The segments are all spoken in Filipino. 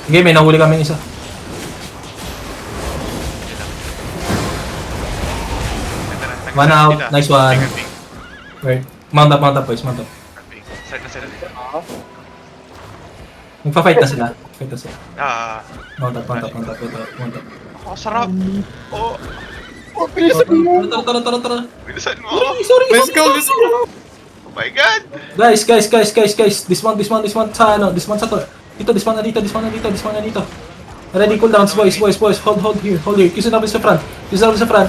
Sige, may nahuli kami isa. One out. Nice one. Wait. Mount up boys, mount up. Side na sila dito. Magpa-fight na sila. Fight na sila. Mount up. Mount up. Oh, sarap! Oh, Tara. bilisan mo! Sorry. Let's go! Oh my God! Guys. Dismount sa ano, dismount sa to. Dismount na dito. Ready, cool downs, boys. Hold here. Kiss na sa front,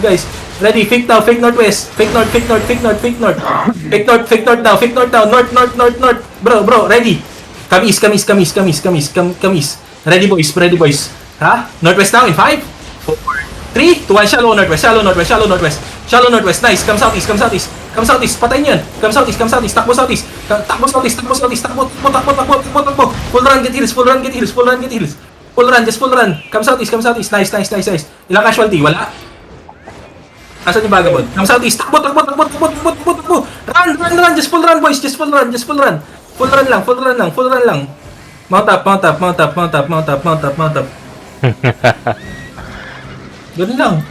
guys. Ready, fake northwest. Fake north now. North. Bro, ready. Kamis. Ready, boys. Ha? Northwest now in 5, 4, 3, 2, 1. Shallow northwest. Nice. Come southeast. Patayin yan. Come southeast. Takbo southeast. Takbo. Full run, get heals. Full run. Come southeast. Nice. Ilang casualty? Wala? Asan yung vagabond? Come southeast. Takbo. Run. Just full run, boys. Full run lang. Mount up. Ganun lang.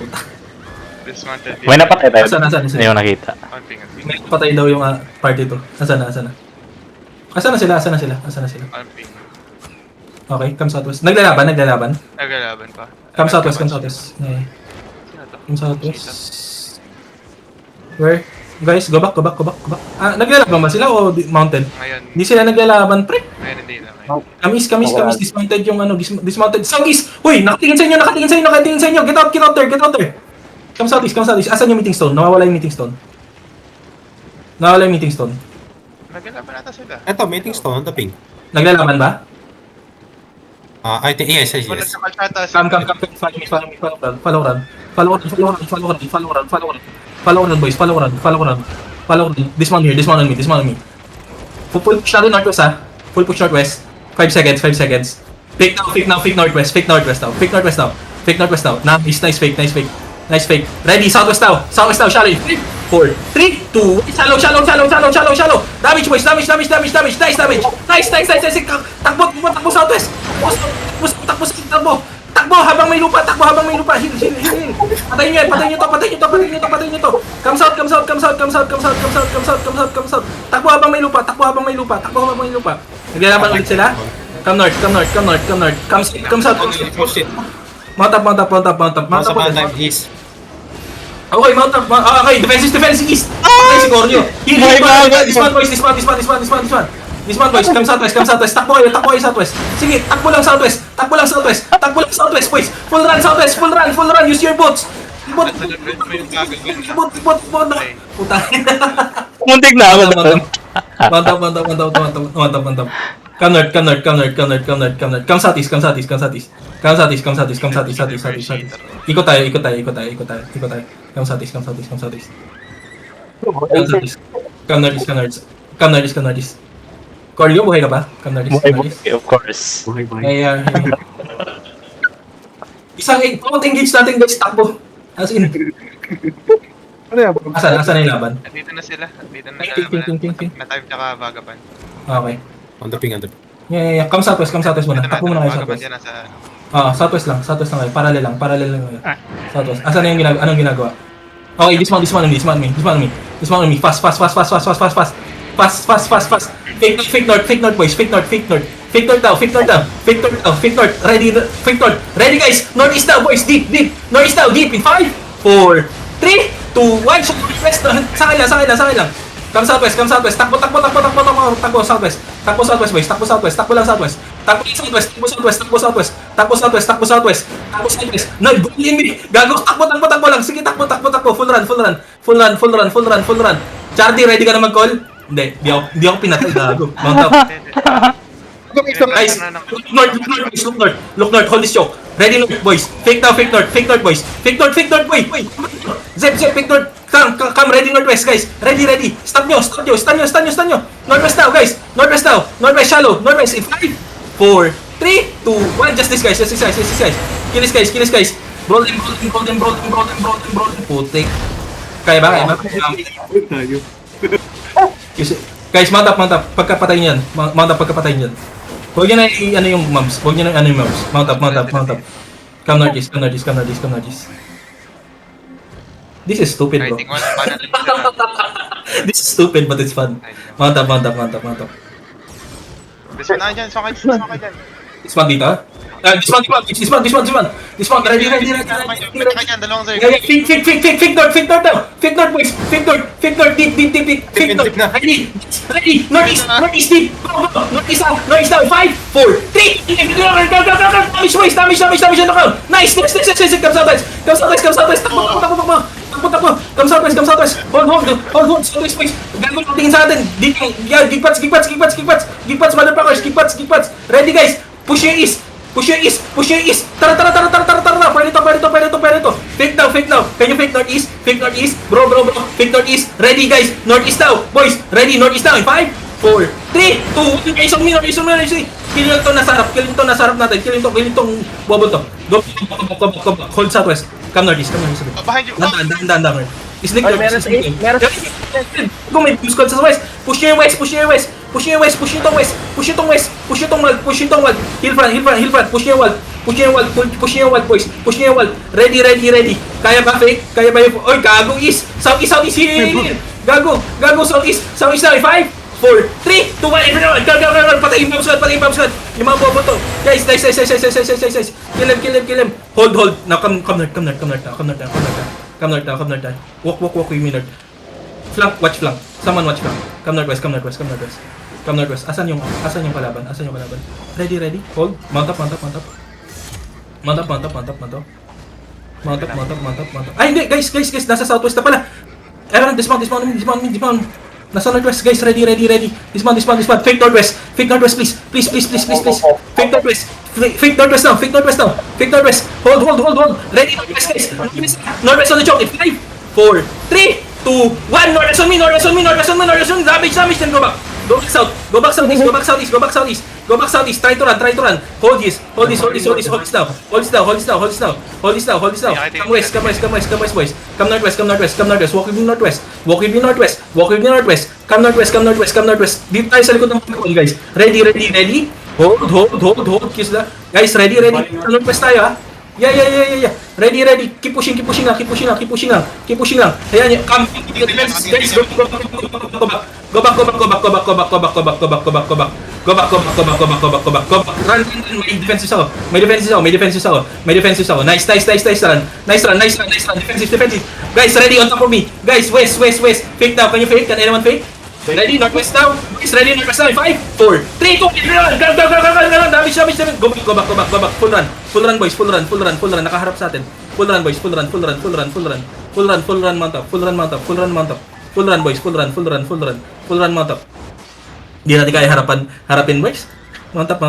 Dismantled May napatay tayo. Asan? Hindi ko nakita. Hunting. May patay daw yung party to. Asan na? Asan na sila? Hunting. Okay, come southwest. Naglalaban? Nagalaban pa. Come southwest. Yeah. Sino to? Come southwest. Where? Guys, go back. Naglalaban ba sila o mounted? Ngayon. Hindi sila naglalaban, pre. Ngayon hindi na. Ngayon. Kamis, dismounted yung dismounted. Southeast! Uy, nakatingin sa inyo! Get out there! Come southeast. Asan yung meeting stone? Nawawala yung meeting stone. Nagalaban ata sila. Eto, meeting stone on the ping. Naglalaban ba? I think, yes. Wala sa kalsata. Come. Follow run, boys. Dismount on me. Full push natin northwest, ha? Full push northwest. 5 seconds. Fake northwest now. Nice fake. Ready, southwest now. Shallow. 4, 3, 2, shallow. Damage, boys. Nice damage. Nice. Takbo southwest. Takbo habang may lupa. Heal. Patayin nyo to. Come south. Takbo habang may lupa. Naglalaban ulit sila. Come north. Come south. Oh shit. Mount up. Nasa bandang east. Okay, mount up. Okay, defense east. Okay, si Cornio. Heal. Dismount, boys. Come southwest. Takbo kayo southwest. Sige, takbo lang southwest, boys. Full run. Use your boats. Boat. Puta. Muntik na ako doon. Mount up. Come north. Come southeast. Ikot tayo. Come southeast. Come northeast. Corleo, buhay ka ba? Come northeast. Of course. Ay, isang engage natin, guys. Takbo. As in. Ano yan? Asan na yung laban? Nandito na sila. Ting. Na-time tsaka vagabond. Okay. On the ping. Yeah. Come southwest muna. Takbo muna kayo Vagabond southwest. yan nasa... Southwest lang kayo. Parallel lang kayo. Southwest. Asan na yung anong ginagawa? Okay, dismount on me. Fast. Fake north, boys. Fake north down. Ready, guys. Northeast now, boys. Deep. Northeast now, deep. In 5, 4, 3, 2, 1. So, northwest. Sakay lang. Come southwest. Takbo southwest. Boys. Takbo southwest. No, bullying me. Gago. Takbo lang. Sige, takbo. Full run. Chardy, ready ka na mag-call? Hindi ako pinatay, gago. Mount up. Guys, look north, hold this choke. Ready north, boys. Fake north, boys. Fake north, boy. Zep, fake north. Come, ready northwest, guys. Ready. Stop nyo. Northwest now, guys. Northwest shallow. Northwest in 5, 4, 3, 2, 1. Just this, guys. Kill this, guys. Brawl them. Putik. Kaya ba? Guys, mount up. Pagkapatayin yan. Huwag nyo na ano yung mobs. Huwag nyo na ano yung mobs. Mount up, mount up, mount up. Come northeast, come northeast, come northeast, come northeast. This is stupid, bro. Fighting one, paano din sila? This is stupid, but it's fun. Mount up, mount up, mount up, mount up. Dismount na dyan, sokay dyan. Dismount dito? Dismount. Dismount, ready. Kanya, dalawang sir. Yeah, fake north now. Fake north, boys. Fake north, deep. Fake north. Ready. Northeast deep. Go. Northeast out. 5, 4, 3. Damage. Nice. Come southwest. Takbo. Come southwest. Hold. Southwest, boys. Gago lang tingin sa atin. Yeah, gigpats. Motherfuckers. Gigpats. Ready, guys. Push your east. Tara. Pwede to. Fake now. Can you fake northeast? Bro. Fake northeast. Ready, guys. Northeast now. Boys, ready. Northeast now. In 5, 4, 3, 2, 1. Isang minor. Kill yung to nasa harap natin. Kill yung tong bobo to. Go. Hold southwest. Come northeast. Behind you. Down. Sneak Oh, there. meron. Go, may squad sa west. Push your west. Push yung tong wall. Hill front. Push your wall, boys. Push your wall. Ready. Kaya ba, fake? Kaya ba yung... Oy, gago east. Southeast. Gago. Southeast now. 5, 4, 3, 2, 1. Everyone. Go. Patay yung bomb squad. Yung mga bobo to. Guys. Kill him. Hold. Now, come north now. Walk with me north. Watch flank. Someone watch flank. Come northwest. Asan yung kalaban? Ready. Hold. Mount up. Ay, hindi. Guys. Nasa southwest na pala. Everyone, dismount. Nasa northwest, guys. Ready. Dismount. Fake northwest, please. Fake northwest now. Hold. Ready, northwest, guys. Northwest on the choke. 5, 4, 3, 2, 1. Northwest on me. Damage. Then go back. Go back southeast. Try to run. Hold this now. Come west, boys. Come northwest. Walk with me northwest. Come northwest. Dito tayo sa likod ng pagkakon, guys. Ready. Hold. Kiss na. Guys, ready. Sa northwest tayo, ha. Yeah. Ready. Keep pushing lang. Ayan, come. Guys, go back. Run. May defensive ako. Nice run. Defensive. Guys, ready on top of me. Guys, west. Fake now. Can you fake? Can anyone fake? Ready, northwest now. Guys, ready, northwest now. 5, 4, 3, 2, 1. Go. Damage. Go back. Full run, boys. Full run. Nakaharap sa atin. Full run, boys. Full run. Mount up. Full run, boys. Full run, mount up. Hindi natin kaya harapin, boys. Mount up.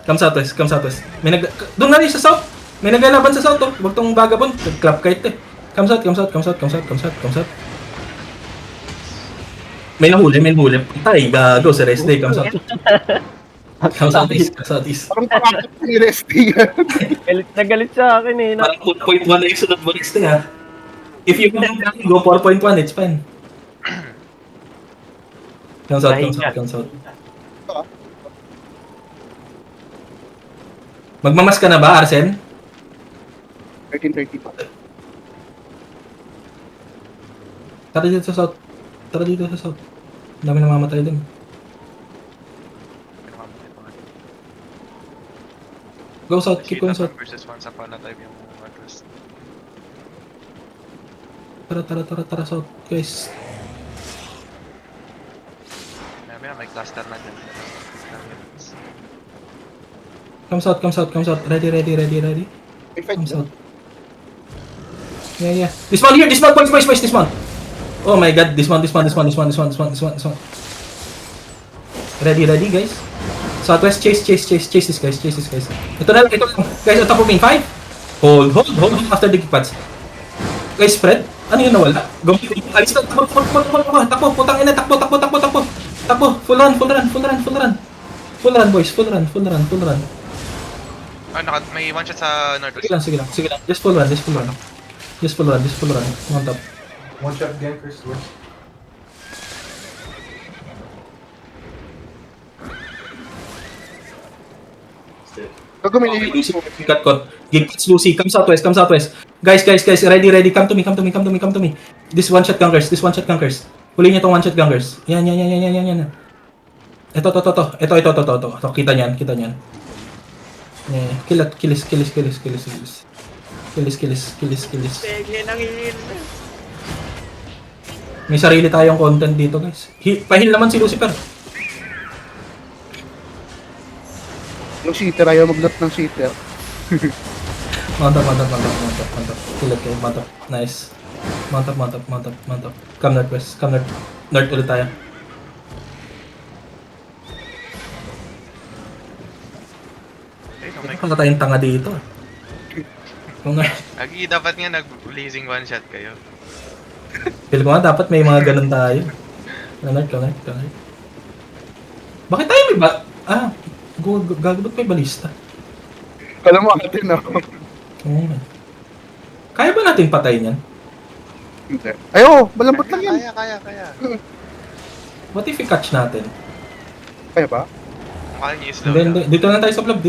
Come southwest. Doon na rin sa south. May naglalaban sa south, oh. Huwag tong vagabond. Clap kite, eh. Come south. May nahuli. Tay, gago sa rest day. Come southeast. Parang pakakot yung resting. Galit sa akin eh. Parang 4.1 na yung sunod mo rest day, ha. If you can go 4.1, it's fine. Come south. Magmamas ka na ba, Arsen? 13:30 pa. Tara dito sa south. Ang dami namamatay din. Go south, keep going south. Versus one sa pala type yung northwest. Tara south, guys. May cluster na dyan. Come south. Ready. May fight Come dyan. south. Yeah. Dismount, boys, dismount. Oh my god, dismount. Ready, guys. Southwest, chase this guys. Ito lang. Guys, on top of me. 5. Hold after the kickpads. Guys, spread. Ano yun nawala? Go. Alis na. Takbo. Putang ina. Takbo. Full run, boys. Full run. May one shot sa northwest. Sige lang. Just full run. Mount up. One shot again, Chris. Gagawin Okay, niyo Lucy, cut cut. Give cuts Lucy. Come southwest, come southwest. Guys, ready. Come to me. This one shot gangers. Huli niyo tong one shot gangers. Yan. Ito. Kita niyan. Yeah. Killis. May sarili tayong content dito, guys. Pahil naman si Lucifer. Yung cheater, ayaw mag-lot ng cheater. Mount up. Kill it kayo. Mount up. Nice. Mount up. Come northwest. North ulit tayo. Baka tayong tanga dito. Kung nga, Lagi dapat nga nag-blazing one shot kayo. feel ko nga dapat may mga ganun tayo. Connect. Bakit tayo may gagabot may balista? Alam mo atin, no? Oo nga. Kaya ba natin patayin yan? Hindi. Ayo, malambot lang yan. Kaya. What if i-catch natin? Kaya ba? Kaya niyo slow Hindi. lang. Dito na tayo sa vlog.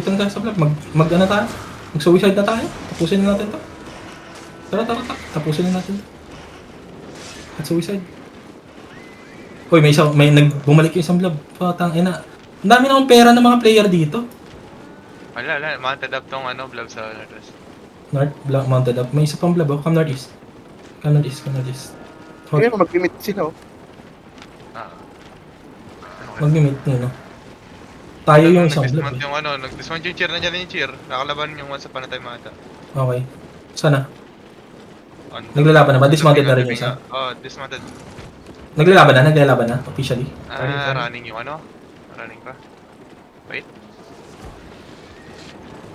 Mag-ano tayo? Mag-suicide na tayo. Tapusin na natin to. Tara. Tapusin na natin to. At suicide. Uy, may bumalik yung isang vlog. Patang ina. Ang dami na akong pera ng mga player dito. Wala. Mounted up tong blob sa Northwest. North, block mounted up. May isa pang vlog. Come northeast. Kaya mag-limit sila, oh. Mag-meet nyo, no? Tayo yung isang vlog. Nag-dismount yung nag-dismount yung cheer, nandiyan yung cheer. Nakalaban yung once upon a time ata. Okay. Sana. Naglalaban na ba? Dismounted na rin yung isa? Dismounted. Naglalaban na? Officially? Running yung running pa. Wait.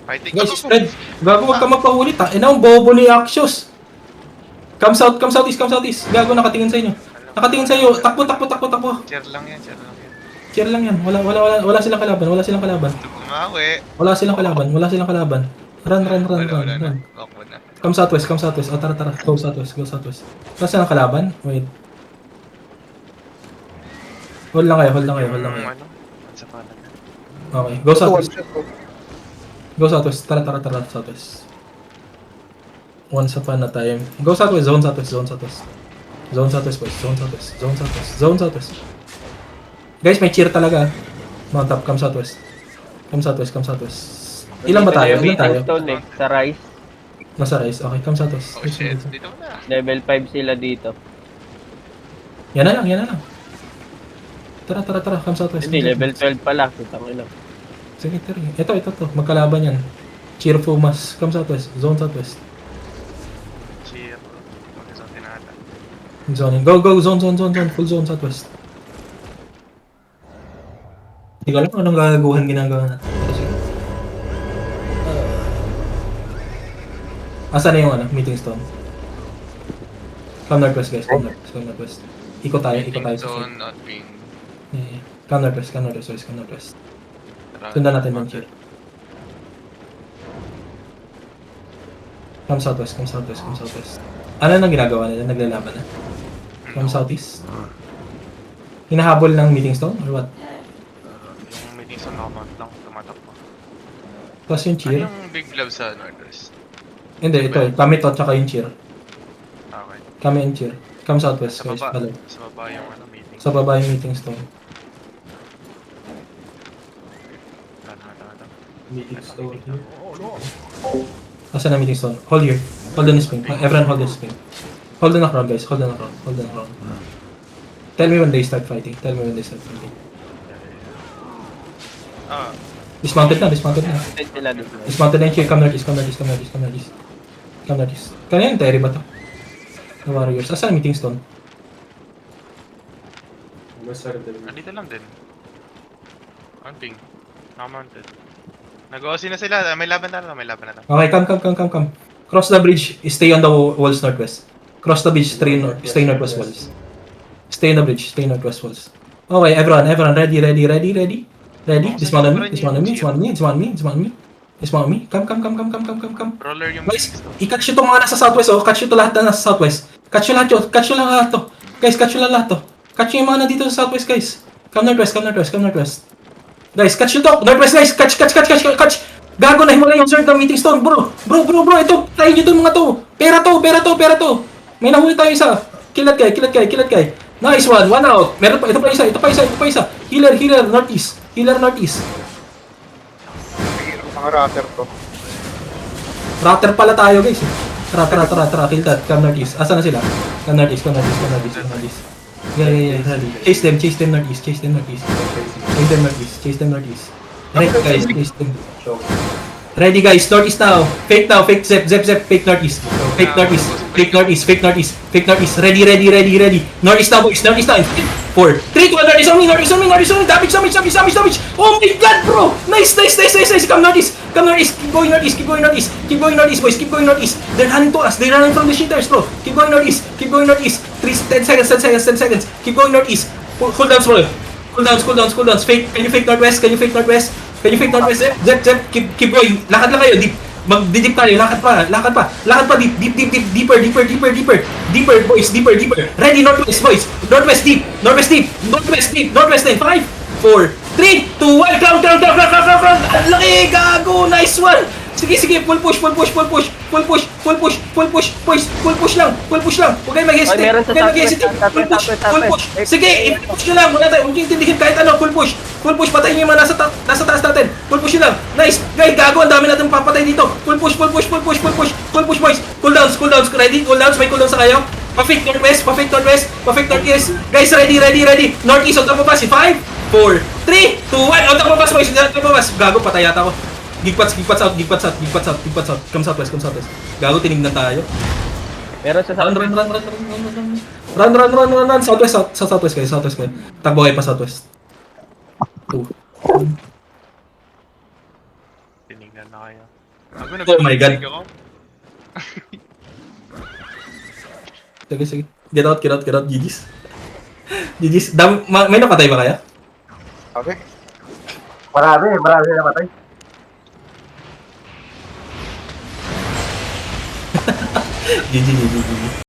Fighting. Guys, spread. Gago, wag ka magpahuli. Ina, ang bobo ni Axios. Come southeast. Gago, nakatingin sa inyo. Takbo. Cheer lang yan. Wala silang kalaban. Bumawi. Wala silang kalaban. Run. Wala. Come southwest. Tara. Go southwest. Wala silang kalaban? Wait. Hold lang kayo. Once upon a time. Okay. Go Ito, one southwest. shot, oh. Go southwest. Tara, southwest. Once upon a time. Go southwest. Zone southwest, boys. Zone southwest. Guys, may cheer talaga. Mount up. Come southwest. Ilan ba tayo? Dito na yung meeting stone sa Rise. Nasa rise. Okay, come southwest. Oh shit, dito na. Level 5 sila dito. Yan na lang. Tara. Come southwest. Hindi, level 12 pala. Kitang ina. Sige, tara. Ito. Magkalaban yan. Cheer Fumas. Come southwest. Zone southwest. Cheer. Mag-isang tinata. Zoning. Go. Zone. Full zone southwest. Hindi ko alam kung anong gagaguhan ginagawa natin. Pero sige. Asan na yung meeting stone? Come northwest, guys. Come northwest. Ikot tayo sa Zone not being... Yeah. Come northwest, guys. Sundan natin ng cheer. Come southwest. Ano nang ginagawa nila? Naglalaban na? Come southeast? Hinahabol ng meeting stone or what? Yung meeting sa Nomad lang, tumatakbo. Plus yung cheer? Anong big love sa Northwest? Hindi, ito. Kami to, tsaka yung cheer. Okay. Kami yung cheer. Come southwest, Sa guys. baba. Balo. Sa baba yung meeting. Sa baba yung meeting stone. Meeting stone here. Asan na meeting stone? Hold here. Hold on this ping. Everyone hold this ping. Hold on the crowd, guys. Hold on the crowd. Tell me when they start fighting. Dismounted na. Sila dito. Dismounted na yung cheer. Come northeast. Kanina yung Terry ba to? The Warriors. Asan ang meeting stone? Nandito lang din. Hunting. Nakamounted. Nag-OC na sila. May laban na. Okay, come. Cross the bridge. Stay on the walls northwest. Cross the bridge. Stay northwest walls. Stay on the bridge. Stay northwest walls. Okay, everyone. Ready? Dismount me. Come. Roller yung Guys, i-catch nyo itong mga nasa southwest, oh. Catch nyo lahat na nasa southwest. Catch nyo lahat to. Guys, catch nyo lahat to. Catch nyo yung mga nandito sa southwest, guys. Come northwest. Guys, catch nyo to. Northwest, guys. Catch. Gago na himala yung Zerg ng Meeting Stone, bro. Bro, ito, tayo nyo itong mga to. Pera to. May nahuli tayo isa. Kill that guy. Nice one out. Meron pa, ito pa isa. Healer, northeast. Mga ratter to. Ratter pala tayo, guys. Tara, kill that. Come northeast. Asa na sila? Come northeast. Yeah. Chase them northeast. Chase them northeast. Ready, guys. Chase them. Ready, guys. Northeast now. Fake Zep. Fake northeast. Fake northeast. Ready. Northeast now, boys. 4, 3, 2, 1. Northeast on me. Damage. Oh my god, bro. Nice. Come northeast. Keep going northeast, boys. Keep going northeast. They're running to us. They're running from the shitters, bro. Keep going northeast. 10 seconds. Keep going northeast. Cool downs, bro. Cool downs. Can you fake northwest? Zep. Keep going. Lakad lang kayo. Deep. Mag-deep tayo. Lakad pa. Deeper. Boys. Ready, northwest, boys. Northwest deep. Northwest lane. 5, 4, 3, 2, 1. Ground. Ang laki. Gago. Nice one. Sige. Full push, boys. Full push lang. Huwag kayo mag-hesitate. Ay, meron sa Full push. Sige, i-push nyo lang. Wala tayo. Huwag nyo intindihin kahit ano. Full push. Patayin nyo yung mga nasa taas natin. Full push nyo lang. Nice. Guys, gago. Ang dami natin papatay dito. Full push, boys. Cool downs. Ready? Cool downs. May cool downs na kayo. Pa-fake northwest. Guys, ready. Northeast. On top of us. 5, 4, 3, 2, 1. On top of us, boys. Gago, patay yata ako. Gigpats out. Come southwest. Gago, tinignan tayo. Meron sa Run. Southwest kayo. Takbo kayo pa southwest. 2. Tinignan na kayo. Oh my God. Sige. Get out. GG's. May napatay ba kaya? Okay. Marami na patay. GG.